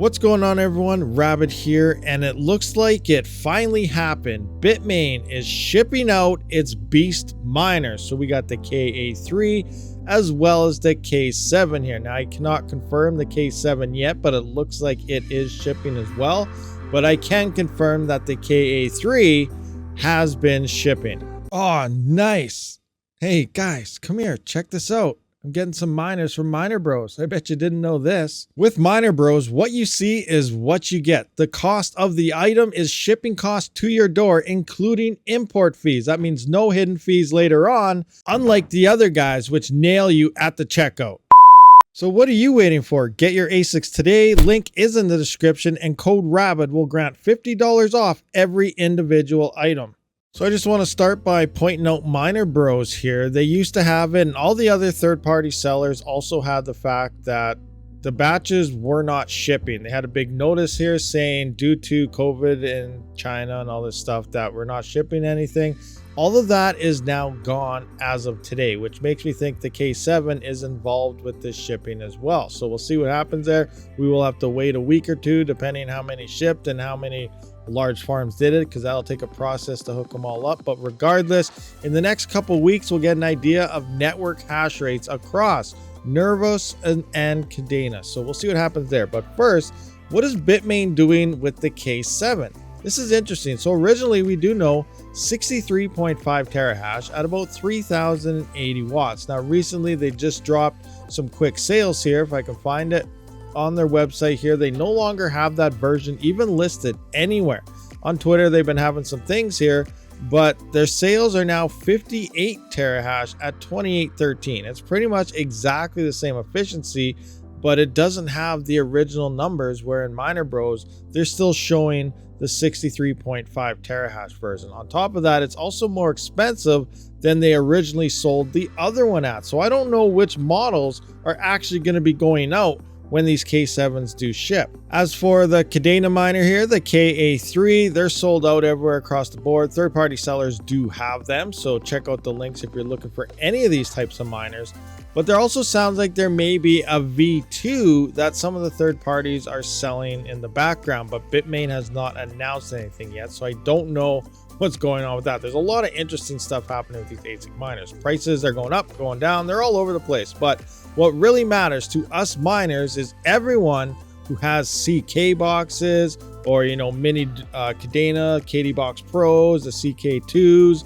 What's going on, everyone? Rabid here, and it looks like it finally happened. Bitmain is shipping out its beast miners. So we got the KA3 as well as the K7 here. Now I cannot confirm the K7 yet, but it looks like it is shipping as well. But I can confirm that the KA3 has been shipping. Oh, nice. Hey guys, come here, check this out. I'm getting some miners from Miner Bros. I bet you didn't know this. With Miner Bros, what you see is what you get. The cost of the item is shipping cost to your door, including import fees. That means no hidden fees later on, unlike the other guys which nail you at the checkout. So what are you waiting for? Get your ASICs today. Link is in the description, and code RABID will grant $50 off every individual item. So I just want to start by pointing out Miner Bros here. They used to have it, and all the other third-party sellers also had the fact that the batches were not shipping. They had a big notice here saying due to COVID in China and all this stuff that we're not shipping anything. All of that is now gone as of today, which makes me think the K7 is involved with this shipping as well. So we'll see what happens there. We will have to wait a week or two depending on how many shipped and how many large farms did it, because that'll take a process to hook them all up. But regardless, in the next couple weeks we'll get an idea of network hash rates across NERVOS and KDA. So we'll see what happens there. But first, what is Bitmain doing with the K7? This is interesting. So originally we do know 63.5 terahash at about 3080 watts. Now recently they just dropped some quick sales here, if I can find it on their website here. They no longer have that version even listed anywhere. On Twitter they've been having some things here, but their sales are now 58 terahash at 2813. It's pretty much exactly the same efficiency, but it doesn't have the original numbers, where in Miner Bros they're still showing the 63.5 terahash version. On top of that, it's also more expensive than they originally sold the other one at. So I don't know which models are actually going to be going out when these K7s do ship. As for the KDA miner here, the KA3, they're sold out everywhere across the board. Third-party sellers do have them, so check out the links if you're looking for any of these types of miners. But there also sounds like there may be a V2 that some of the third parties are selling in the background, but Bitmain has not announced anything yet, so I don't know what's going on with that. There's a lot of interesting stuff happening with these ASIC miners. Prices are going up, going down, they're all over the place. But what really matters to us miners is everyone who has CK boxes, or mini KDA, KD Box Pros, the CK2s,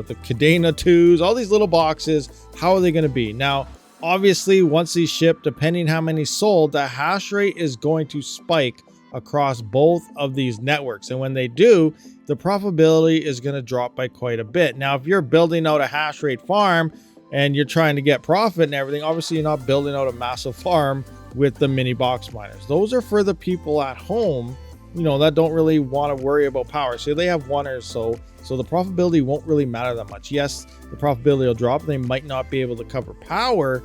the KDA 2s, all these little boxes. How are they going to be? Now obviously once these ship, depending how many sold, the hash rate is going to spike across both of these networks, and when they do, the profitability is going to drop by quite a bit. Now if you're building out a hash rate farm and you're trying to get profit and everything, obviously you're not building out a massive farm with the mini box miners. Those are for the people at home, that don't really want to worry about power. So they have one or so the profitability won't really matter that much. Yes, the profitability will drop. They might not be able to cover power,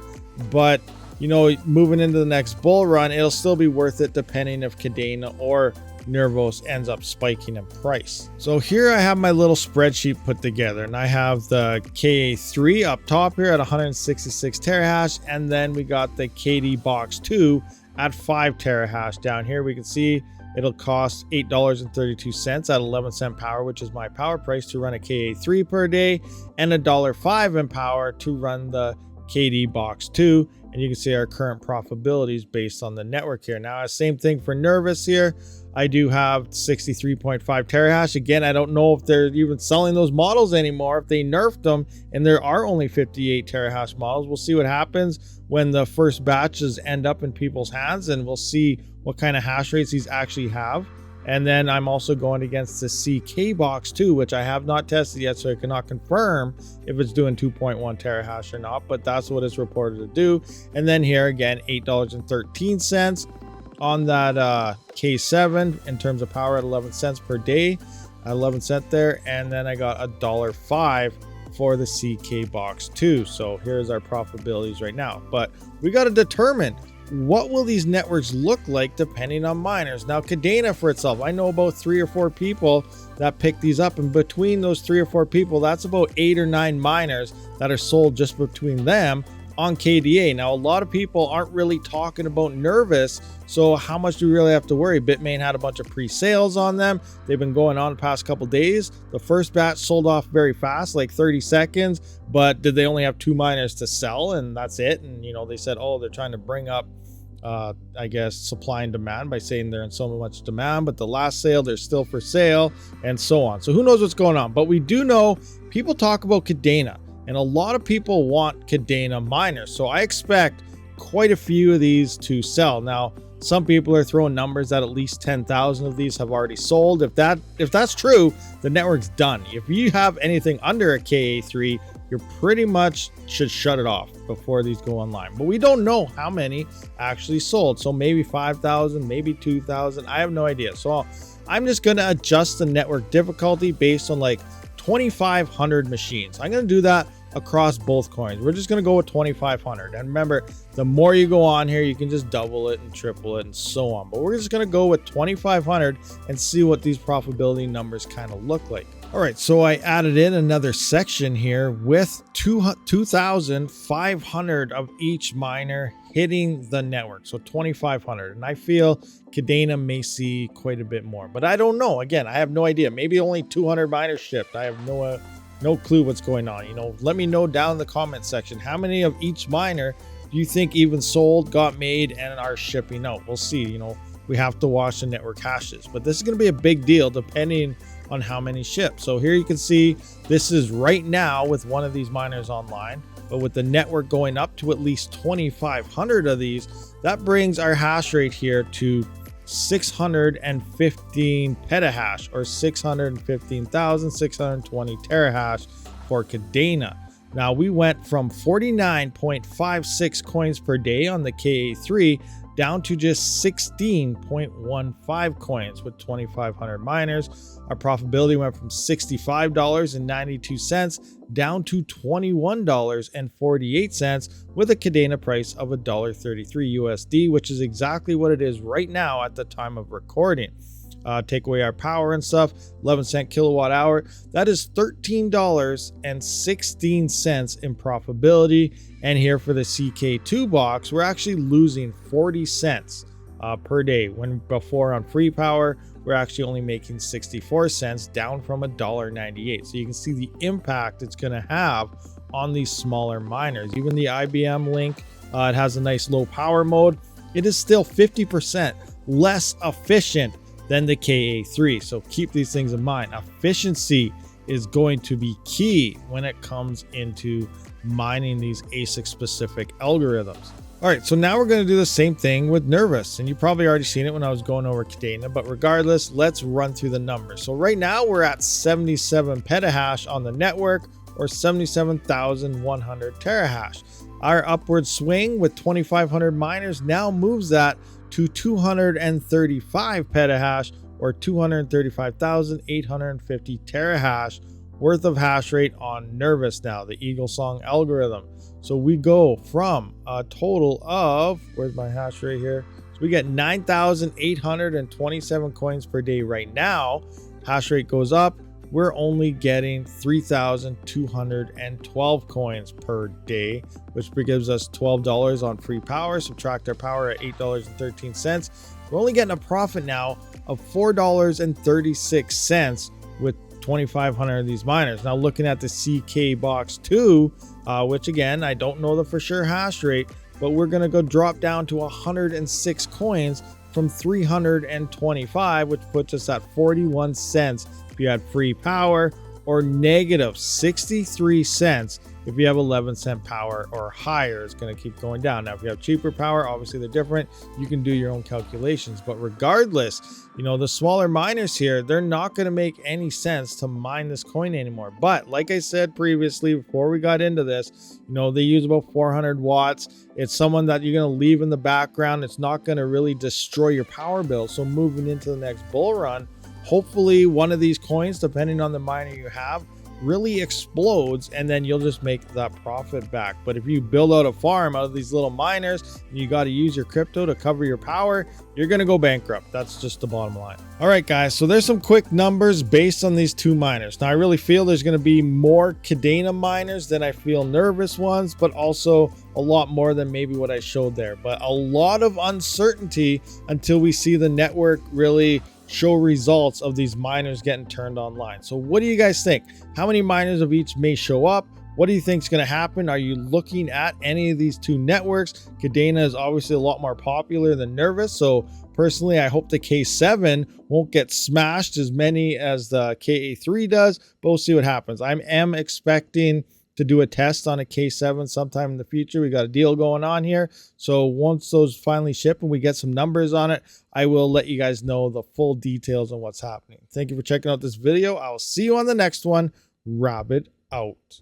but moving into the next bull run, it'll still be worth it depending if KDA or NERVOS ends up spiking in price. So here I have my little spreadsheet put together, and I have the KA3 up top here at 166 terahash, and then we got the KD Box 2 at 5 terahash. Down here we can see it'll cost $8.32 at 11-cent power, which is my power price to run a KA3 per day, and $1.05 in power to run the KD Box 2. And you can see our current profitabilities based on the network here. Now, same thing for NERVOS here. I do have 63.5 terahash. Again, I don't know if they're even selling those models anymore, if they nerfed them and there are only 58 terahash models. We'll see what happens when the first batches end up in people's hands, and we'll see what kind of hash rates these actually have. And then I'm also going against the CK Box 2, which I have not tested yet, so I cannot confirm if it's doing 2.1 terahash or not, but that's what it's reported to do. And then here again, $8.13 on that K7 in terms of power at 11 cents per day, 11 cent there. And then I got $1.05 for the CK Box 2. So here's our profitabilities right now, but we got to determine what will these networks look like depending on miners. Now KDA for itself, I know about 3 or 4 people that pick these up, and between those 3 or 4 people, that's about 8 or 9 miners that are sold just between them on KDA. Now, a lot of people aren't really talking about NERVOS, so how much do we really have to worry? Bitmain had a bunch of pre-sales on them. They've been going on the past couple days. The first batch sold off very fast, like 30 seconds, but did they only have 2 miners to sell, and that's it? And you know, they said, oh, they're trying to bring up I guess supply and demand by saying they're in so much demand, but the last sale they're still for sale, and so on. So who knows what's going on? But we do know people talk about KDA, and a lot of people want KDA miners, so I expect quite a few of these to sell. Now, some people are throwing numbers that at least 10,000 of these have already sold. If that's true, the network's done. If you have anything under a KA3, you're pretty much should shut it off before these go online. But we don't know how many actually sold. So maybe 5,000, maybe 2,000. I have no idea. So I'm just going to adjust the network difficulty based on like 2,500 machines. I'm going to do that across both coins. We're just going to go with 2,500. And remember, the more you go on here, you can just double it and triple it and so on. But we're just going to go with 2,500 and see what these profitability numbers kind of look like. All right, so I added in another section here with 2,500 of each miner hitting the network. So 2,500. And I feel KDA may see quite a bit more, but I don't know. Again, I have no idea. Maybe only 200 miners shipped. I have no clue what's going on. You know, let me know down in the comment section. How many of each miner do you think even sold, got made, and are shipping out? We'll see. You know, we have to watch the network hashes, but this is going to be a big deal depending on how many ship. So here you can see this is right now with one of these miners online, but with the network going up to at least 2,500 of these, that brings our hash rate here to 615 petahash, or 615,620 terahash for KDA. Now we went from 49.56 coins per day on the KA3 down to just 16.15 coins with 2,500 miners. Our profitability went from $65.92 down to $21.48 with a KDA price of $1.33 USD, which is exactly what it is right now at the time of recording. Take away our power and stuff, 11 cent kilowatt hour. That is $13.16 in profitability. And here for the CK2 box, we're actually losing 40 cents per day, when before on free power, we're actually only making 64 cents, down from $1.98. So you can see the impact it's going to have on these smaller miners. Even the IBM Link, it has a nice low power mode. It is still 50% less efficient than the KA3. So keep these things in mind. Efficiency is going to be key when it comes into mining these ASIC specific algorithms. All right, so now we're going to do the same thing with NERVOS, and you probably already seen it when I was going over KDA, but regardless, let's run through the numbers. So right now we're at 77 petahash on the network, or 77,100 terahash. Our upward swing with 2,500 miners now moves that to 235 petahash, or 235,850 terahash worth of hash rate on NERVOS now, the Eagle Song algorithm. So we go from a total of, where's my hash rate here? So we get 9,827 coins per day right now. Hash rate goes up. We're only getting 3,212 coins per day, which gives us $12 on free power. Subtract our power at $8.13. We're only getting a profit now of $4.36 with 2,500 of these miners. Now looking at the CK box 2, which again, I don't know the for sure hash rate, but we're going to go drop down to 106 coins from 325, which puts us at 41 cents if you had free power, or negative 63 cents if you have 11 cent power or higher. It's going to keep going down. Now if you have cheaper power, obviously they're different. You can do your own calculations, but regardless, you know, the smaller miners here, they're not going to make any sense to mine this coin anymore. But like I said previously, before we got into this, you know, they use about 400 watts. It's someone that you're going to leave in the background. It's not going to really destroy your power bill. So moving into the next bull run, hopefully one of these coins, depending on the miner you have, really explodes, and then you'll just make that profit back. But if you build out a farm out of these little miners and you got to use your crypto to cover your power, you're going to go bankrupt. That's just the bottom line. All right, guys, so there's some quick numbers based on these two miners. Now, I really feel there's going to be more KDA miners than I feel NERVOS ones, but also a lot more than maybe what I showed there. But a lot of uncertainty until we see the network really show results of these miners getting turned online. So what do you guys think? How many miners of each may show up? What do you think is going to happen? Are you looking at any of these two networks? KDA is obviously a lot more popular than NERVOS. So personally, I hope the K7 won't get smashed as many as the KA3 does, but we'll see what happens. I am expecting to do a test on a K7 sometime in the future. We got a deal going on here. So once those finally ship and we get some numbers on it, I will let you guys know the full details on what's happening. Thank you for checking out this video. I'll see you on the next one. Rabid out.